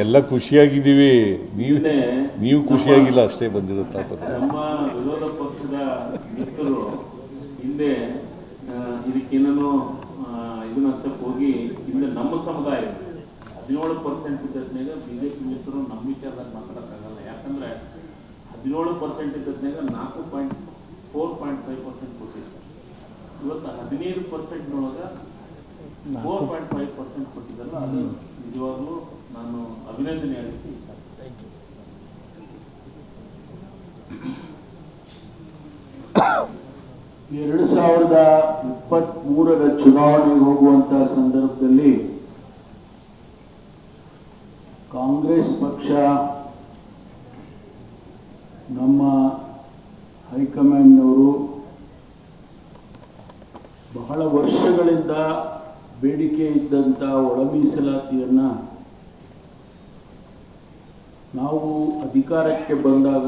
ಎಲ್ಲ ಖುಷಿಯಾಗಿದ್ದೀವಿ. ನೀವು ಖುಷಿಯಾಗಿಲ್ಲ ಅಷ್ಟೇ ಬಂದಿರುತ್ತೆ. ನಮ್ಮ ವಿರೋಧ ಪಕ್ಷದ ಮಿತ್ರರು ಹಿಂದೆ ಇದಕ್ಕೇನೋ ಇದನ್ನ ಹೋಗಿ ಹಿಂದೆ ನಮ್ಮ ಸಮುದಾಯ 17% ಇದ್ದದ್ನಾಗ ಬಿಜೆಪಿ ಮಿತ್ರರು ನಮ್ಮ ವಿಚಾರದಾಗ ಮಾತಾಡೋಕ್ಕಾಗಲ್ಲ. ಯಾಕಂದ್ರೆ 17% ಇದ್ದದ್ನಾಗ 4.5% ಕೊಟ್ಟಿದ್ದಾರೆ. ಇವತ್ತು 15%ನೊಳಗೆ 4.5% ಕೊಟ್ಟಿದ್ದಲ್ಲ, ಅದು ನಿಜವಾಗ್ಲೂ ನಾನು ಅಭಿನಂದನೆ ಹೇಳಲಿಕ್ಕೆ ಇಷ್ಟ. 2023 ಚುನಾವಣೆಗೆ ಹೋಗುವಂತಹ ಸಂದರ್ಭದಲ್ಲಿ ಕಾಂಗ್ರೆಸ್ ಪಕ್ಷ ನಮ್ಮ ಹೈಕಮಾಂಡ್ನವರು ಬಹಳ ವರ್ಷಗಳಿಂದ ಬೇಡಿಕೆ ಇದ್ದಂಥ ಒಳ ಮೀಸಲಾತಿಯನ್ನು ನಾವು ಅಧಿಕಾರಕ್ಕೆ ಬಂದಾಗ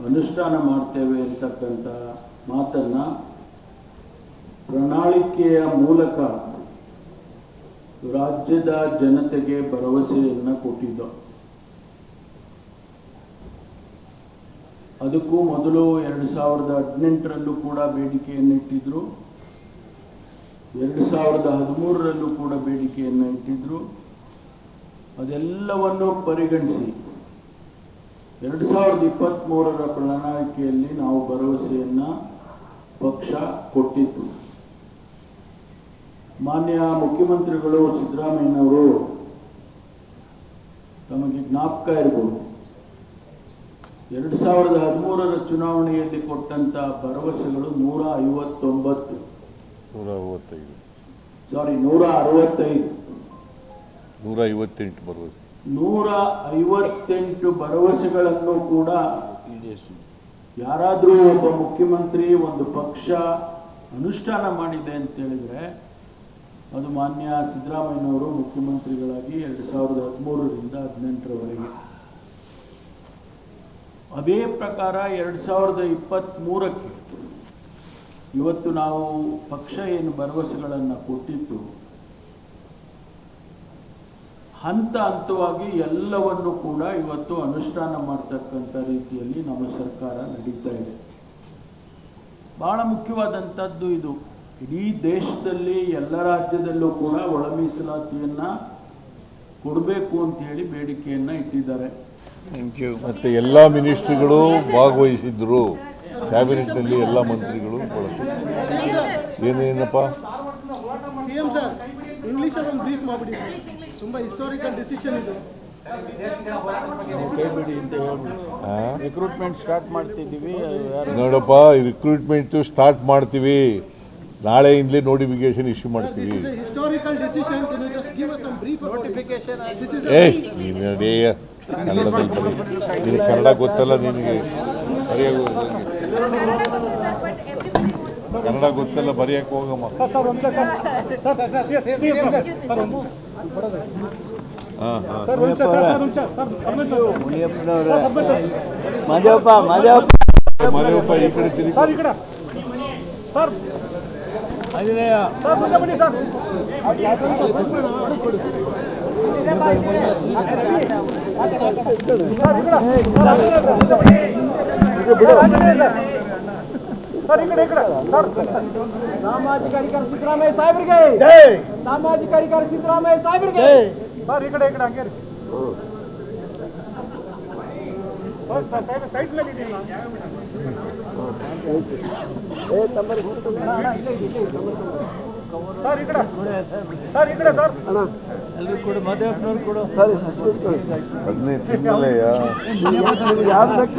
ಅನುಷ್ಠಾನ ಮಾಡ್ತೇವೆ ಅಂತಕ್ಕಂಥ ಮಾತನ್ನು ಪ್ರಣಾಳಿಕೆಯ ಮೂಲಕ ರಾಜ್ಯದ ಜನತೆಗೆ ಭರವಸೆಯನ್ನು ಕೊಟ್ಟಿದ್ದ. ಅದಕ್ಕೂ ಮೊದಲು 2018ರಲ್ಲೂ ಕೂಡ ಬೇಡಿಕೆಯನ್ನು ಇಟ್ಟಿದ್ರು, 2013ರಲ್ಲೂ ಕೂಡ ಬೇಡಿಕೆಯನ್ನು ಇಟ್ಟಿದ್ರು. ಅದೆಲ್ಲವನ್ನು ಪರಿಗಣಿಸಿ 2023ರ ಪ್ರಣಾಳಿಕೆಯಲ್ಲಿ ನಾವು ಭರವಸೆಯನ್ನು ಪಕ್ಷ ಕೊಟ್ಟಿತ್ತು. ಮಾನ್ಯ ಮುಖ್ಯಮಂತ್ರಿಗಳು ಸಿದ್ದರಾಮಯ್ಯನವರು ತಮಗೆ ಜ್ಞಾಪಕ ಇರಬಹುದು, 2013ರ ಚುನಾವಣೆಯಲ್ಲಿ ಕೊಟ್ಟಂತ ಭರವಸೆಗಳು 165 158 ಭರವಸೆಗಳನ್ನು ಕೂಡ ಯಾರಾದರೂ ಒಬ್ಬ ಮುಖ್ಯಮಂತ್ರಿ ಒಂದು ಪಕ್ಷ ಅನುಷ್ಠಾನ ಮಾಡಿದೆ ಅಂತ ಹೇಳಿದ್ರೆ ಅದು ಮಾನ್ಯ ಸಿದ್ದರಾಮಯ್ಯನವರು ಮುಖ್ಯಮಂತ್ರಿಗಳಾಗಿ 2013ರಿಂದ 2018ರವರೆಗೆ. ಅದೇ ಪ್ರಕಾರ 2023ಕ್ಕೆ ಇವತ್ತು ನಾವು ಪಕ್ಷ ಏನು ಭರವಸೆಗಳನ್ನು ಕೊಟ್ಟಿತ್ತು, ಹಂತ ಹಂತವಾಗಿ ಎಲ್ಲವನ್ನು ಕೂಡ ಇವತ್ತು ಅನುಷ್ಠಾನ ಮಾಡ್ತಕ್ಕಂಥ ರೀತಿಯಲ್ಲಿ ನಮ್ಮ ಸರ್ಕಾರ ನಡೀತಾ ಇದೆ. ಬಹಳ ಮುಖ್ಯವಾದಂಥದ್ದು ಇದು. ಇಡೀ ದೇಶದಲ್ಲಿ ಎಲ್ಲ ರಾಜ್ಯದಲ್ಲೂ ಕೂಡ ಒಳ ಮೀಸಲಾತಿಯನ್ನು ಕೊಡಬೇಕು ಅಂತ ಹೇಳಿ ಬೇಡಿಕೆಯನ್ನು ಇಟ್ಟಿದ್ದಾರೆ. ಮತ್ತು ಎಲ್ಲ ಮಿನಿಸ್ಟ್ರಿಗಳು ಭಾಗವಹಿಸಿದ್ರು, ಕ್ಯಾಬಿನೆಟ್ನಲ್ಲಿ ಎಲ್ಲ ಮಂತ್ರಿಗಳು ಏನೇನಪ್ಪ ಸಿಎಂ ಸರ್ ಇಂಗ್ಲಿಷಲ್ಲಿ ಒಂದು ಬ್ರೀಫ್ ಮಾಡಿಬಿಡಿ ಸರ್, ತುಂಬ ಹಿಸ್ಟಾರಿಕಲ್ ಡಿಸಿಷನ್ ಇದು. ಕೈಬಿಡಿ ಅಂತ ಹೇಳ್ಬಿಟ್ಟು ರಿಕ್ರೂಟ್ಮೆಂಟ್ ಸ್ಟಾರ್ಟ್ ಮಾಡ್ತಿದ್ದೀವಿ. ನೋಡಪ್ಪ, ರಿಕ್ರೂಟ್ಮೆಂಟ್ ಸ್ಟಾರ್ಟ್ ಮಾಡ್ತೀವಿ, ನಾಳೆಯಿಂದಲೇ ನೋಟಿಫಿಕೇಶನ್ ಇಶ್ಯೂ ಮಾಡ್ತೀವಿ. Historical decision, can you just give us some brief notification? ನೀನು ನೋಡಿ ಕನ್ನಡದಲ್ಲಿ ಬರೀ, ನೀನು ಕನ್ನಡ ಗೊತ್ತಲ್ಲ, ನಿನಗೆ ಕನ್ನಡ ಗೊತ್ತಲ್ಲ, ಬರೆಯಕ್ಕೆ ಹೋಗಮ್ಮ. ಮದೇವಪ್ಪ ಈ ಕಡೆ ತಿರುಗಿ. ಸಾಮಾಜಿಕ ಅಧಿಕಾರ ಸಿದ್ದರಾಮಯ್ಯ ಸಾಹೇಬ್ರಿಗೆ, ಸಾಮಾಜಿಕ ಅಧಿಕಾರ ಸಿದ್ದರಾಮಯ್ಯ ಸಾಹೇಬ್ರಿಗೆ. ಸರ್ ಈ ಕಡೆ ಹಂಗೆ ಸೈಟ್ ಮೇಲೆ ಇದೆಯಲ್ಲ ಸರ್, ಈ ಕಡೆ ಸರ್, ಈ ಕಡೆ ಸರ್, ಎಲ್ಲರೂ ಕೂಡ ಮದುವೆ ಕೂಡ ಸರಿ ಅದನ್ನೇ ತಿನ್ನಲೆಯ ಯಾವ್ದು ಬೇಕು